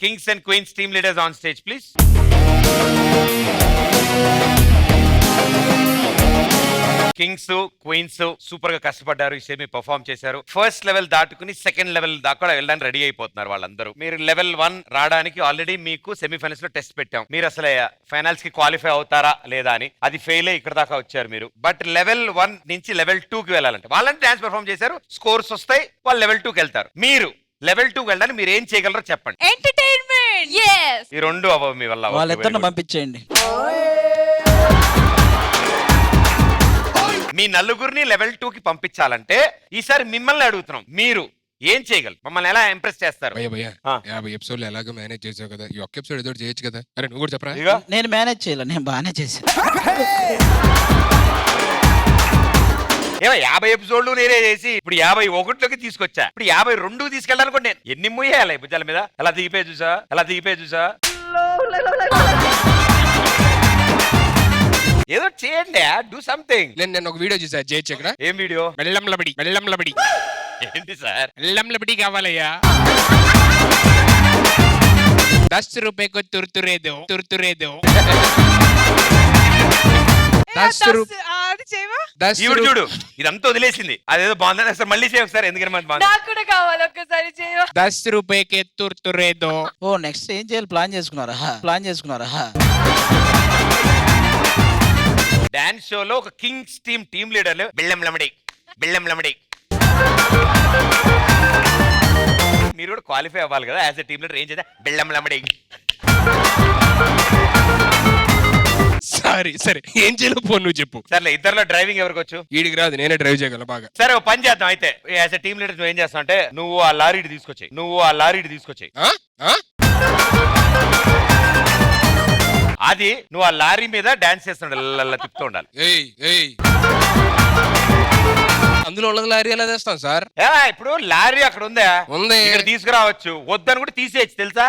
Kings and Queens team leaders on stage please. Kings queens super గా కష్టపడ్డారు. ఈ సెమీ పర్ఫామ్ చేశారు. ఫస్ట్ లెవెల్ దాటుకుని సెకండ్ లెవెల్ దాకా వెళ్ళడానికి రెడీ అయిపోతున్నారు వాళ్ళందరూ. మీరు లెవెల్ 1 రావడానికి ఆల్రెడీ మీకు సెమీఫైనల్స్ లో టెస్ట్ పెట్టాం. మీరు అసలు ఫైనల్స్ కి క్వాలిఫై అవుతారా లేదా అని. అది ఫెయిల్ అయ్యి ఇక్కడ దాకా వచ్చారు మీరు. బట్ లెవెల్ 1 నుంచి లెవెల్ 2 కి వెళ్ళాలంటే వాళ్ళని డాన్స్ పర్ఫామ్ చేశారు. స్కోర్స్ వస్తాయి, వాళ్ళు లెవెల్ 2 కి వెళ్తారు. మీరు లెవెల్ 2 వెళ్ళడానికి మీరు ఏం చేయగలరో చెప్పండి. ఎంటర్టైన్మెంట్. yes ఈ రెండు అవ్వవు మీ వల్ల. వాళ్ళిద్దరిని పంపించేయండి. మీ నలుగురిని లెవెల్ 2 కి పంపించాలంటే ఈసారి మిమ్మల్ని అడుగుతున్నాం, మీరు ఏం చేయగలరు? మమ్మల్ని ఎలా ఇంప్రెస్ చేస్తారు? భయ్యా 50 ఎపిసోడ్లు ఎలాగో మేనేజ్ చేసావు కదా, ఈ ఒక్క ఎపిసోడ్ ఏదో చేయొచ్చు కదా. అరే నువ్వు కూడా చెప్పరా. ఇదిగో నేను మేనేజ్ చేయాలి, నేను బాగానే చేశాను. ఏమో 50 ఎపిసోడ్లు నేనే చేసి ఇప్పుడు 51లోకి తీసుకొచ్చా. ఇప్పుడు 52 తీసుకెళ్ళాలనుకో నేను ఎన్ని ముయ్యాలి భుజాల మీద. ఎలా దిగిపోయి చూసా, ఎలా దిగిపోయి చూసా. ఏదో చేయండి, డూ సంథింగ్. నేను ఒక వీడియో చూసా చేయొచ్చు ఇక్కడ. ఏం వీడియో? బెల్లం లబడి ఏంటి సార్? బెల్లం లబడి కావాలయ్యా. 10 రూపాయకు తుర్తురేదో 10 ఈవిడ చూడు ఇదంతా వదిలేసింది, అదేదో బాగుందని సార్ మళ్ళీ చేయ ఒకసారి. ఎందుకంటే మనకి బాగుంది. నాకు కూడా కావాలి, ఒక్కసారి చేయవా? 10 రూపాయకే తుర్తురేదో. ఓ నెక్స్ట్ ఏం చేయాలి ప్లాన్ చేసుకున్నారా? డాన్స్ షోలో ఒక కింగ్స్ టీమ్ లీడర్లు బెల్లం లమడి. మీరు కూడా క్వాలిఫై అవ్వాలి కదా యాజ్ ఎ టీమ్ లీడర్. ఏం చేద్దాం? బెల్లం లమడి. సరే ఏం చేయలేకపో నువ్వు చెప్పు. సర్లే, ఇద్దరులో డ్రైవింగ్ ఎవరికి వచ్చు? వీడికి రాదు, నేనే డ్రైవ్ చేయగలను బాగా. సరే ఒక పని చేద్దాం అయితే. యాజ్ ఎ టీమ్ లీడర్ నువ్వు ఏం చేస్తావు అంటే నువ్వు ఆ లారీ తీసుకొచ్చాయి. అది నువ్వు ఆ లారీ మీద డాన్స్ చేస్తుండాలి, తిప్పుతూ ఉండాలి. అందులో ఉన్నది లారీ ఎలా తెస్తాం సార్? ఇప్పుడు లారీ అక్కడ ఉందా? ఉంది. ఇక్కడ తీసుకురావచ్చు, వద్దని కూడా తీసేయచ్చు తెలుసా?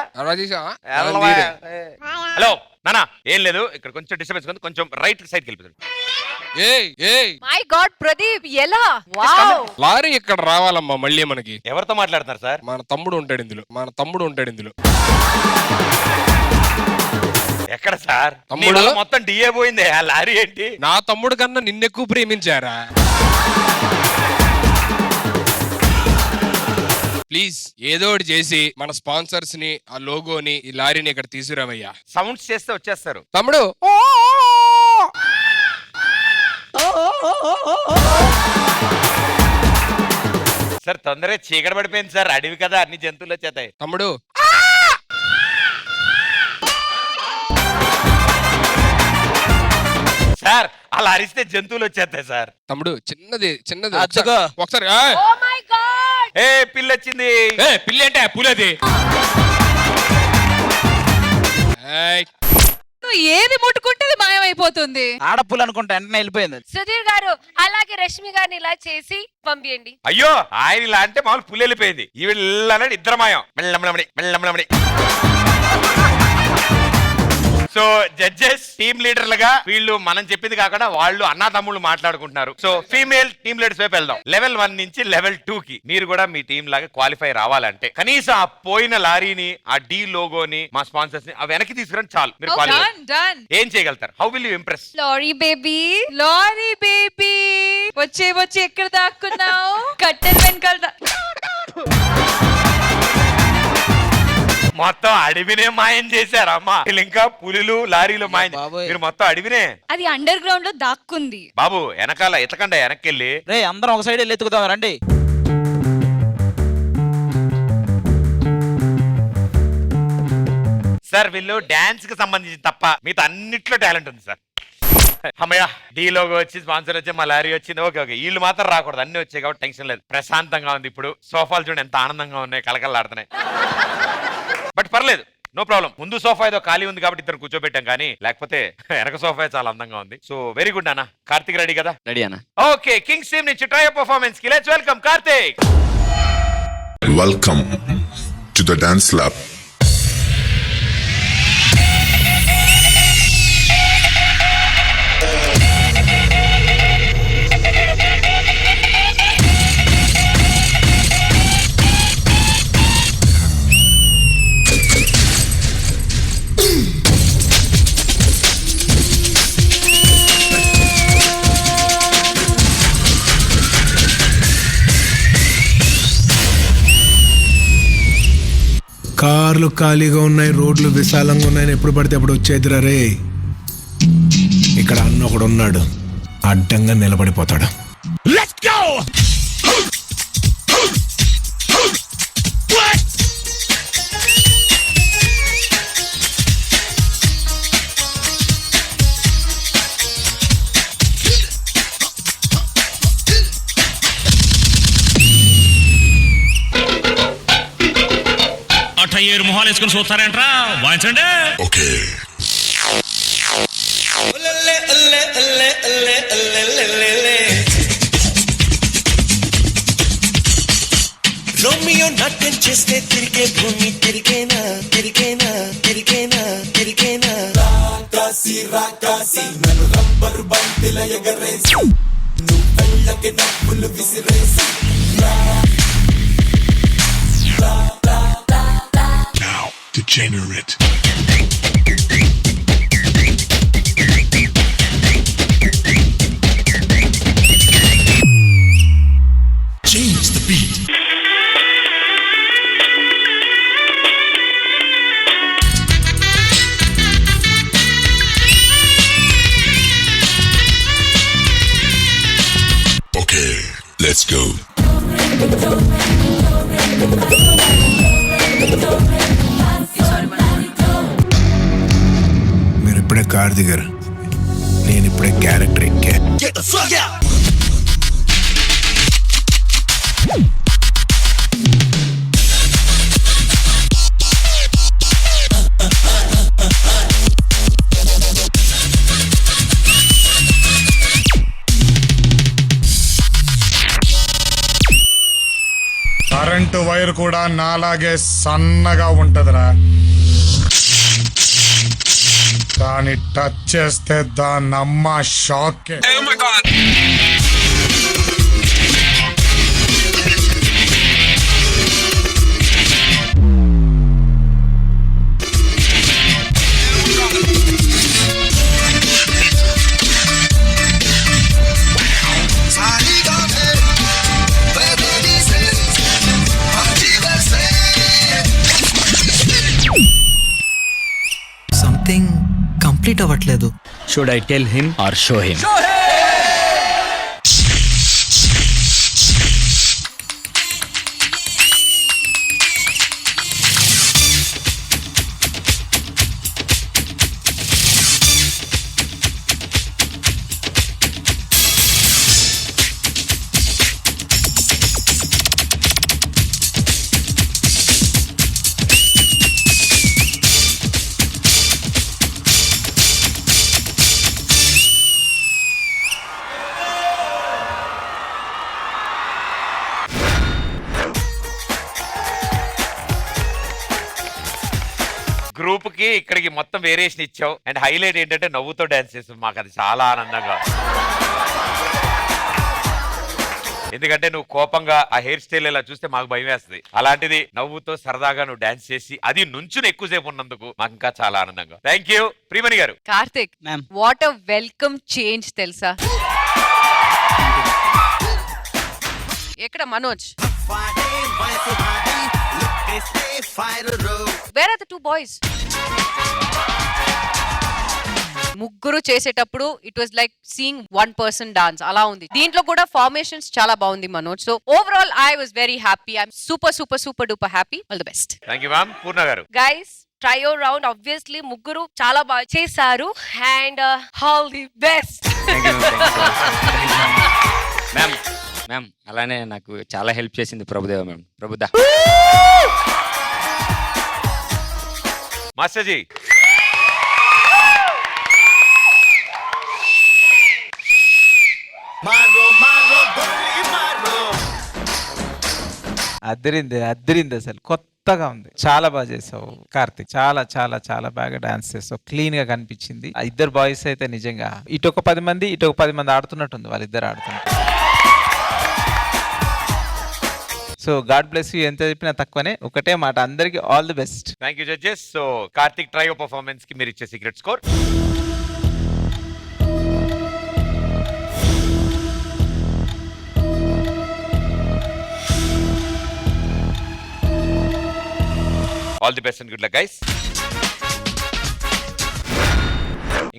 హలో నానా, ఏం లేదు, ఇక్కడ కొంచెం డిస్టర్బెన్స్ ఉంది, కొంచెం రైట్ సైడ్కి వెళ్ళిపోతుంది. మై గాడ్ ప్రదీప్ ఎలా? వావ్ లారీ ఇక్కడ రావాలమ్మా మళ్ళీ మనకి. ఎవరితో మాట్లాడుతున్నారు సార్? మన తమ్ముడు ఉంటాడు ఇందులో. ఎక్కడ సార్? తమ్ముడు మొత్తం డిఏ పోయింది. ఆ లారీ ఏంటి? నా తమ్ముడు కన్నా నిన్నెక్కువ ప్రేమించారా? ప్లీజ్ ఏదో ఒకటి చేసి మన స్పాన్సర్స్ ని, ఆ లోగోని, ఈ లారీని ఇక్కడ తీసుకురావయ్యా. సౌండ్స్ చేస్తే వచ్చేస్తారు. తమ్ముడు సార్ తొందరగా చీకటి పడిపోయింది సార్, అడవి కదా, అన్ని జంతువులు వచ్చేతాయి. తమ్ముడు సార్ అలా అరిస్తే జంతువులు వచ్చేస్తాయి సార్. తమ్ముడు చిన్నది అచ్చగా. ఒకసారి ఓ మై గాడ్, ఏ పిల్ల వచ్చింది. పిల్లి అంటే పులది. నువ్వు ఏది ముట్టుకుంటే మాయమైపోతుంది. ఆడపులు అనుకుంటా వెంటనే వెళ్ళిపోయింది. సుధీర్ గారు అలాగే రష్మి గారిని ఇలా చేసి పంపియండి. అయ్యో ఆయన ఇలా అంటే మామూలు పుల్లి వెళ్ళిపోయింది. ఈవిడ ఇద్దరు మాయం. మెల్లమడి. సో జడ్జెస్ టీమ్ లీడర్లుగా వీళ్ళు మనం చెప్పింది కాకుండా వాళ్ళు అన్నా తమ్ముళ్ళు మాట్లాడుకుంటున్నారు. సో ఫీమేల్ టీమ్ లీడర్స్ వైపు వెళ్దాం. లెవెల్ 1 నుంచి లెవెల్ 2 కి మీరు కూడా మీ టీం లాగా క్వాలిఫై రావాలంటే కనీసం ఆ పోయిన లారీని, ఆ డి లోగోని, మా స్పాన్సర్స్ ని వెనక్కి తీసుకురండి చాలు. మీరు క్వాలిఫై. ఏం చేయగలుగుతారు? How will you impress? Lorry baby వచ్చే ఎక్కడ దాక్కున్నావు? కట్టెల వెనకాల మొత్తం అడవినే మాయం చేశారమ్మా. ఇంకా పులులు లారీలు మాయం. మీరు మొత్తం అడవినే. అది అండర్ గ్రౌండ్ లో దాక్కుంది. బాబు వెనకాల ఎతకండి, వెనక్కి వెళ్ళి. రే అందరం ఒక సైడ్ వెళ్ళి ఎత్తుకుదాం రండి. సార్ వీళ్ళు డాన్స్ కి సంబంధించి తప్ప మిగతా అన్నిట్లో టాలెంట్ ఉంది సార్. అమ్మయ్య డి లోగో వచ్చి, స్పాన్సర్ వచ్చి, మా లారీ వచ్చింది. ఓకే వీళ్ళు మాత్రం రాకూడదు, అన్ని వచ్చాయి కాబట్టి టెన్షన్ లేదు. ప్రశాంతంగా ఉంది. ఇప్పుడు సోఫాలు చూడండి ఎంత ఆనందంగా ఉన్నాయి, కలకలాడుతున్నాయి. బట్ పర్లేదు, నో ప్రాబ్లం. ముందు సోఫా ఏదో ఖాళీ ఉంది కాబట్టి ఇద్దరు కూర్చోబెట్టాం, కానీ లేకపోతే వెనక సోఫా చాలా అందంగా ఉంది. సో వెరీ గుడ్ అన్న. కార్తిక్ రెడీ కదా? రెడీ అన్న. ఓకే, కింగ్స్ టీమ్ నుంచి ట్రై పర్ఫార్మెన్స్ కి let's welcome Karthik. Welcome to the dance lab. కార్లు ఖాళీగా ఉన్నాయి, రోడ్లు విశాలంగా ఉన్నాయని ఎప్పుడు పడితే అప్పుడు వచ్చేదిరా రే. ఇక్కడ అన్న ఒకడు ఉన్నాడు, అడ్డంగా నిలబడిపోతాడు. Let's go! ఏరు మొహాలు వేసుకుని చూస్తారేంట్రా వాయించండి. ఓకే రోమియో నాట్యం చేస్తే తిరిగే భూమి తిరిగేనా తిరిగేనా తిరిగేనా తిరిగేనా రాకాసి రాకాసి నన్ను రబ్బరు బంతిల ఎగరేసి నువ్వు వెళ్ళకి నవ్వులు విసిరేసి Now degenerate. Change the beat. Okay, let's go. మీరు ఇప్పుడే కార్ దిగారు, నేను ఇప్పుడే క్యారెక్టర్ ఎక్కా. Get the fuck out! Current wire కూడా నాలాగే సన్నగా ఉంటదిరా, కానీ టచ్ చేస్తే దాని అమ్మ షాక్. సంథింగ్ కంప్లీట్ అవ్వట్లేదు. Should I tell him or show him? Group కి ఇక్కడికి మొత్తం వేరియేషన్ ఇచ్చావు. అండ్ హైలైట్ ఏంటంటే నవ్వుతో డాన్స్ చేస్తావు, మాకు అది చాలా ఆనందంగా. ఎందుకంటే నువ్వు కోపంగా ఆ హెయిర్ స్టైల్ ఇలా చూస్తే మాకు భయం వేస్తుంది. అలాంటిది నవ్వుతో సరదాగా నువ్వు డాన్స్ చేసి అది నుంచుని ఎక్కువసేపు ఉన్నందుకు మాకు ఇంకా చాలా ఆనందంగా. థ్యాంక్ యూ ప్రియమణి గారు. Karthik, what a welcome change తెలుసా? ఎక్కడ Manoj? Where are the two boys? ముగ్గురు చేసేటప్పుడు it was like seeing one person dance అలా ఉంది. దీంట్లో కూడా ఫార్మేషన్స్ చాలా బాగుంది Manoj. So overall I was very happy. I'm super super super duper happy. All the best. Thank you ma'am. Purna గారు. గైస్ ట్రయో రౌండ్ ఆబ్వియస్లీ ముగ్గురు చాలా బాగా చేశారు and all the best. Ma'am ma'am అలానే నాకు చాలా హెల్ప్ చేసింది ప్రభుదేవ మ్యామ్. ప్రభుదా మాస్టర్ జీ. అద్దరింది అసలు కొత్తగా ఉంది. చాలా బాగా చేసావు కార్తిక్, చాలా చాలా చాలా బాగా డాన్స్ చేసావు. క్లీన్ గా కనిపించింది. ఆ ఇద్దరు బాయ్స్ అయితే నిజంగా ఇటు ఒక 10 మంది ఇటు ఒక 10 మంది ఆడుతున్నట్టుంది, వాళ్ళిద్దరు ఆడుతున్నారు. So God bless you. ఎంత చెప్పినా తక్కువనే. ఒకటే మాట, అందరికి all the best. Thank you judges. So Karthik trio performance కి మీరు ఇచ్చే secret score? All the best and good luck guys.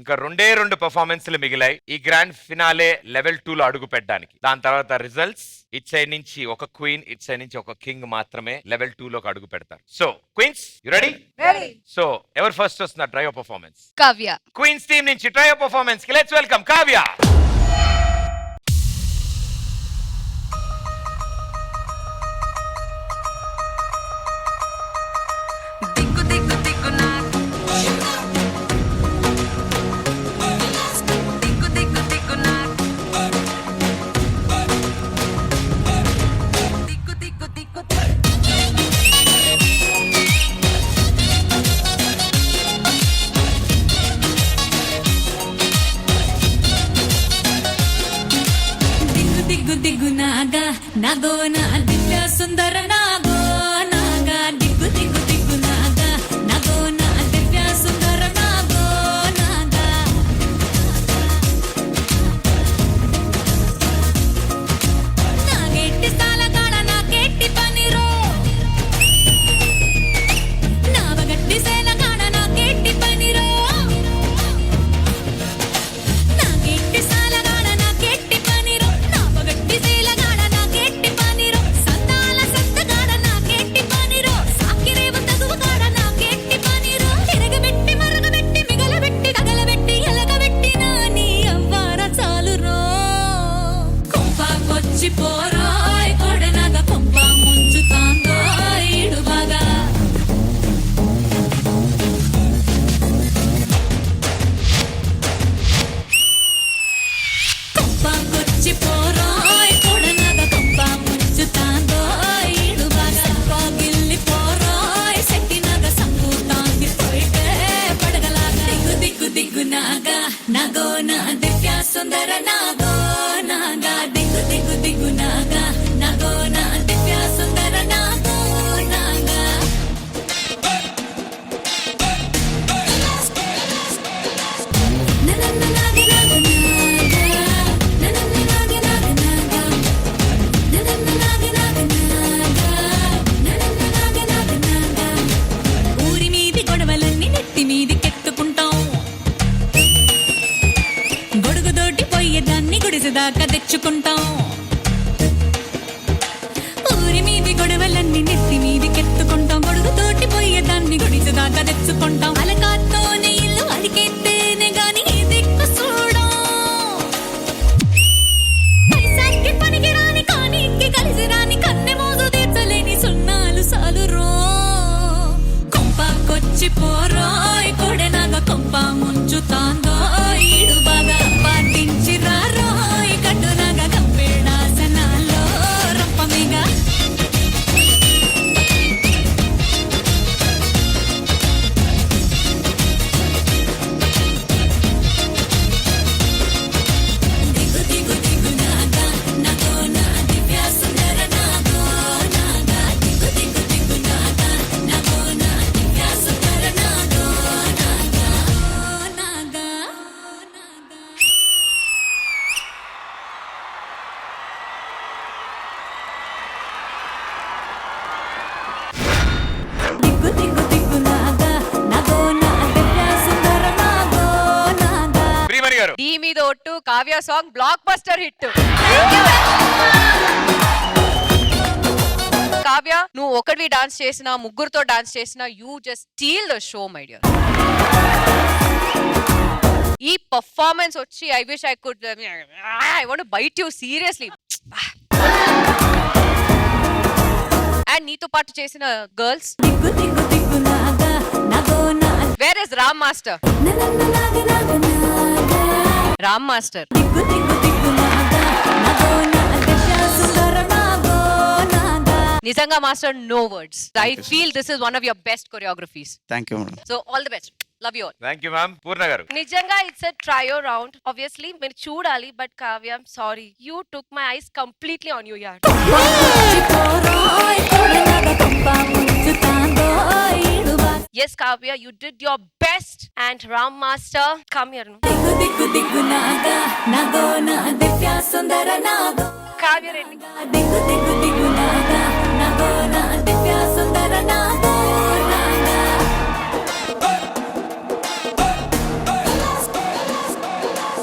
ఇంకా 2 పర్ఫార్మెన్స్లు మిగిలాయి ఈ గ్రాండ్ ఫినాలే లెవెల్ 2 లో అడుగు పెట్టడానికి. దాని తర్వాత రిజల్ట్స్ ఇట్ సైడ్ నుంచి ఒక క్వీన్, ఇట్ సైడ్ నుంచి ఒక కింగ్ మాత్రమే లెవెల్ 2 లోకి అడుగు పెడతారు. So queens you ready? Ready. So ఎవరు ఫస్ట్ వస్తున్నారు trio performance? Kavya. Queens team నుంచి ట్రయో పర్ఫార్మెన్స్ కి లెట్స్ వెల్కమ్ కావ్య. దిగ్గు దిగ్గు నాగా నాగో నా దివ్య సుందర నాగో నాగా దిగ్గు దిగ్గు దిగ్గు నాగా నాగో నా దివ్య సుందర నాగో నాగా నాగెట్టి స్థాలగాడ నాకెట్టి పనిరో నావగట్టి సేలగాడ నాకెట్టి పనిరో నాకెట్టి స్థాలగాడ నాకెట్టి పనిరో నావగట్టి సేలగాడ నాకెట్టి పనిరో సంతాల సత్తగాడ నాకెట్టి పనిరో సాకిరేవ తగువగాడ నాకెట్టి పనిరో తిరగబెట్టి మరగబెట్టి మిగలబెట్టి తగలబెట్టి ఎలగబెట్టి నాని అవ్వార చాలురో కొంపకొచ్చి పోరాయ్ కొడనగ కొంప ముంచుతాందో ఈడు బాగా కొంపకొచ్చి పోరాయ్ కొడనగ కొంప ముంచుతాందో ఈడు బాగా కోగిల్లి పోరాయ్ సెట్టినగ సంపూతాంది పోయితే పడగలాగా దిగ్గు దిగ్గు దిగ్గు నాగా నాగో నా దివ్య సుందర నాగో నాగా దిగ్గు దిగ్గు దిగ్గు నాగా నాగో నా దివ్య సుందర నాగో నాగా ననన్న నాగి నాగ నాగా ననన్న నాగి నాగ నాగా ననన్న నాగి నాగ నాగా ననన్న నాగి నాగ నాగా ఊరి మీది గొడవలన్నీ నెత్తి మీదికెత్తుకుంటాం గొడుగుదోటి పోయేదాన్ని గుడిసెదాకా తెచ్చుకుంటాం ఊరి మీది గొడవలన్నీ నెత్తి మీదికెత్తుకుంటాం గొడుగుతోటి పోయేదాన్ని గుడిసెదాకా తెచ్చుకుంటాం అలకాత్తోనే ఇల్లు అలికెత్తేనే గాని ఈ దిక్కు చూడం పైసాకి పనికి రాని కానీకి కలిసి రాని కన్నె మోజు తీర్చలేని సున్నాలు సాలురో కొంపకొచ్చి పోరాయ్ కొడెనగ కొంప ముంచుతాందో ఈడు బాగా పాటించి రారోయ్ కట్టునగ కంపేడాసనాల్లో రంపమిగా దిగు దిగు దిగు నాగా నాగో నా దివ్య సుందర నాగో నాగా దిగు దిగు దిగు నాగా నాగో నా దివ్య సుందర నాగో నాగా నాగా దిగు దిగు దిగు నాగా నాగో నా దివ్య సుందర నాగో నాగా శ్రీమణి గారు డి మీద ఒట్టు Kavya song block buster hit Kavya నువ్వు ఒకటివి డాన్స్ చేసినా ముగ్గురుతో డాన్స్ చేసినా you just steal the show my dear ఈ పర్ఫార్మెన్స్ వచ్చి I wish I could I want to byte you seriously and నీతో పాటు చేసిన గర్ల్స్ దిగు దిగు దిగు నాగా నాగో నా వేర్ ఇస్ రామ్ మాస్టర్ ననన్న నాగి నాగ నాగా రామ్ మాస్టర్ దిగు దిగు దిగు నాగా నాగో నా దివ్య సుందర నాగో నాగా నిజంగా master no words I feel this is one of your best choreographies thank you madam so all the best love you all thank you ma'am. Purna గారు నిజంగా it's a trio round obviously మీరు చూడాలి but Kavya sorry you took my eyes completely on you యార్ పోరాయ్ కొడనగ కొంప ముంచుతాందో ఈడు బాగా yes Kavya you did your best and Ram Master come here దిగు దిగు దిగు నాగా నాగో నా దివ్య సుందర నాగో Kavya ready దిగు దిగు దిగు నాగా నాగో నా దివ్య సుందర నాగో నాగా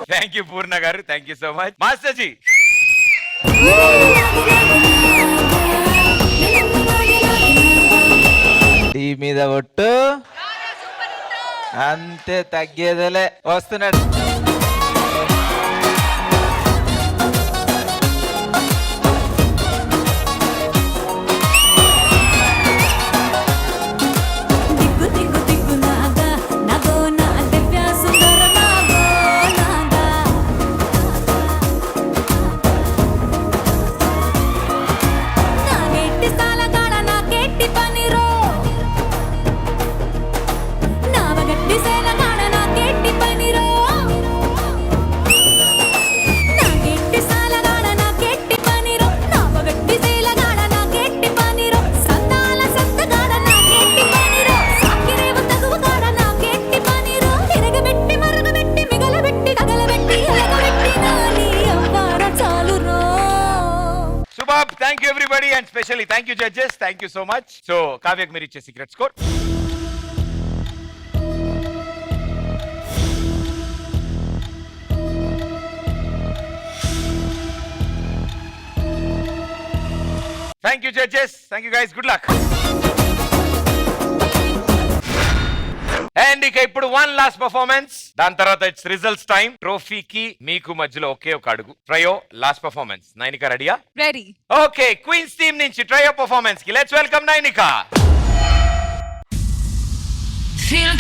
థ్యాంక్ యూ పూర్ణ గారు. Thank you so much master ji. Tea మీద ఒట్టు అంతే తగ్గేదేలే వస్తున్నాడు. దిగు దిగు దిగు నాగా నాగో నా దివ్య సుందర నాగో నాగా నాగెట్టి సాలగాడ నాకెట్టి పనిరో నావగట్టి సేలగాడ నాకెట్టి పనిరో అప్. Thank you everybody and specially thank you judges. Thank you so much. So కావ్యకు మీరు ఇచ్చే secret score. Thank you judges. Thank you guys. Good luck. And ఇక ఇప్పుడు వన్ లాస్ట్ పర్ఫార్మెన్స్, దాని తర్వాత ఇట్స్ రిజల్ట్స్ టైం. ట్రోఫీకి మీకు మధ్యలో ఒకే ఒక అడుగు. Trio last performance. నైనిక రెడీయా? రెడీ. ఓకే, క్వీన్స్ టీమ్ నుంచి ట్రయో పర్ఫార్మెన్స్ కి లెట్స్ వెల్కమ్ నైనిక. Feel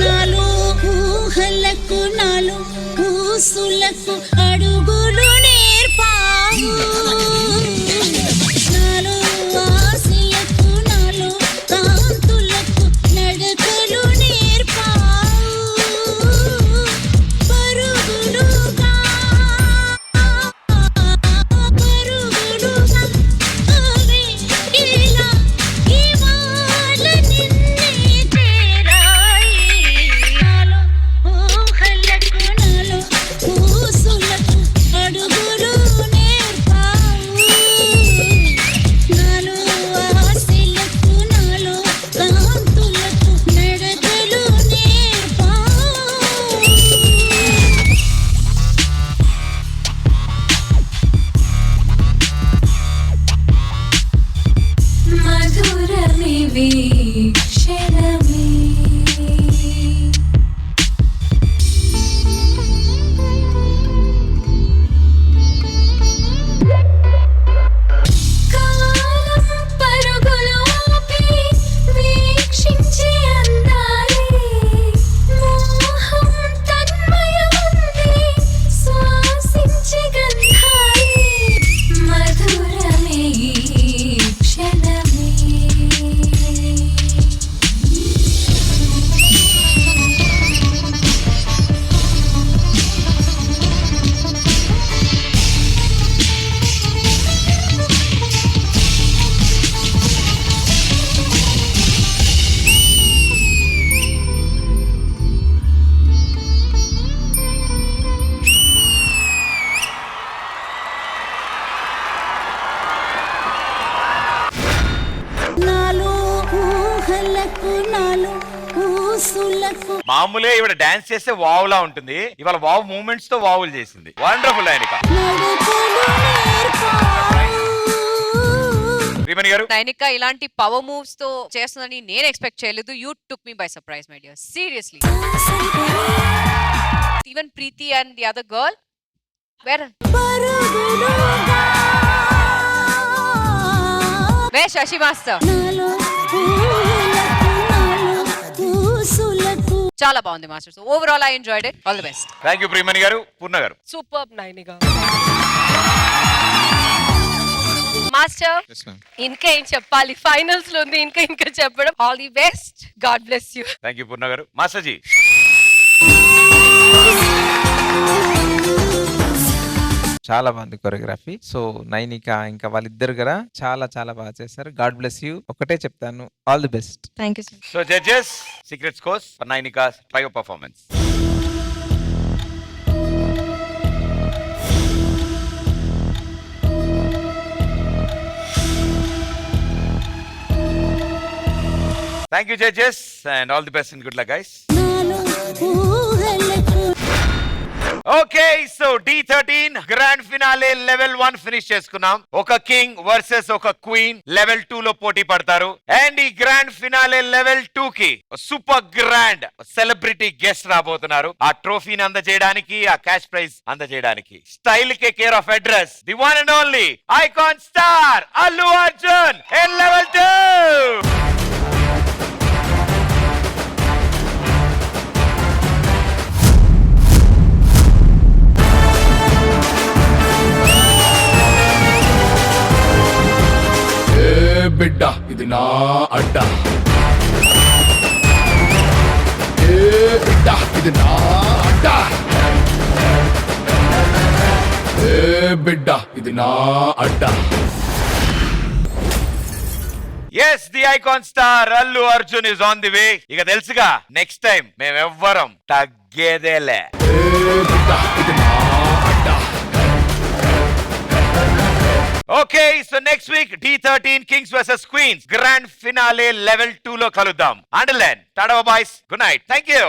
నాలో ఊహలకు నాలో ఊసులకు అడుగులు నేర్పావు, నాలో ఆశలకు నాలో కాంతులకు నడకలు నేర్పావు, పరుగులుగా అవే ఇలా ఇవాళ నిన్నే చేరాయి, నాలో ఊహలకు నాలో ఊసులకు అడుగులు నేర్పావు, నాలో ఆశలకు నాలో కాంతులకు నడకలు నేర్పావు. మధురమివి క్షణమే కాలం పరుగులు ఆపి వీక్షించే అందాలే, మోహం తన్మయముంది శ్వాసించే గంధాలే, మధురమే ఈ క్షణమే. నాలో ఊహలకు నాలో ఊసులకు మామూలుగా ఇవిడ డాన్స్ చేస్తే వావులా ఉంటుంది, ఇవాళ వావ్ మూమెంట్స్ తో వావులు చేసింది. వండర్ఫుల్ నైనిక. శ్రీమణి గారు. నైనిక ఇలాంటి పవర్ మూవ్స్ తో చేస్తుందని నేను ఎక్స్పెక్ట్ చేయలేదు. You took me by surprise my dear, seriously. Even Preethi and the other girl were Shashi master. చాలా బాగుంది master. Overall I enjoyed it. All the best. Thank you Priyamani గారు. పూర్ణ గారు. సూపర్ నైనిక. మాస్టర్ ఇంకా ఏం చెప్పాలి, ఫైనల్స్ లో ఉంది, ఇంకా ఇంకా చెప్పడం. All the best. God bless you. Thank you Purna గారు. మాస్టర్ జీ. చాలా బాగుంది కొరియోగ్రఫీ. సో నైనిక ఇంకా వాళ్ళిద్దరు కూడా చాలా చాలా బాగా చేశారు. God bless you. ఒకటే చెప్తాను, all the best. Thank you. So judges, secret scores for Nainika trio performance. Thank you judges and all the best and good luck guys. Okay, so D13 grand finale level 1 finish చేసుకున్నాం. ఒక కింగ్ వర్సెస్ ఒక క్వీన్ లెవెల్ 2 లో పోటీ పడతారు. అండ్ ఈ గ్రాండ్ ఫినాలే లెవెల్ 2 కి సూపర్ గ్రాండ్ సెలబ్రిటీ గెస్ట్ రాబోతున్నారు. ఆ ట్రోఫీని అందజేయడానికి, ఆ క్యాష్ ప్రైజ్ అందజేయడానికి స్టైల్ కే care of address the one and only icon star Allu Arjun in level 2. బిడ్డ ఇది నా అడ్డ ఏ బిడ్డ ఇది నా అడ్డ ఏ బిడ్డ ఇది నా అడ్డ yes the icon star Allu Arjun is on the way. ఇక తెలుసుగా నెక్స్ట్ టైం మేమెవ్వరం తగ్గేదేలే. Okay, so next week D13 kings versus queens grand finale level 2 లో కలుద్దాం. Underline tata boys, good night, thank you.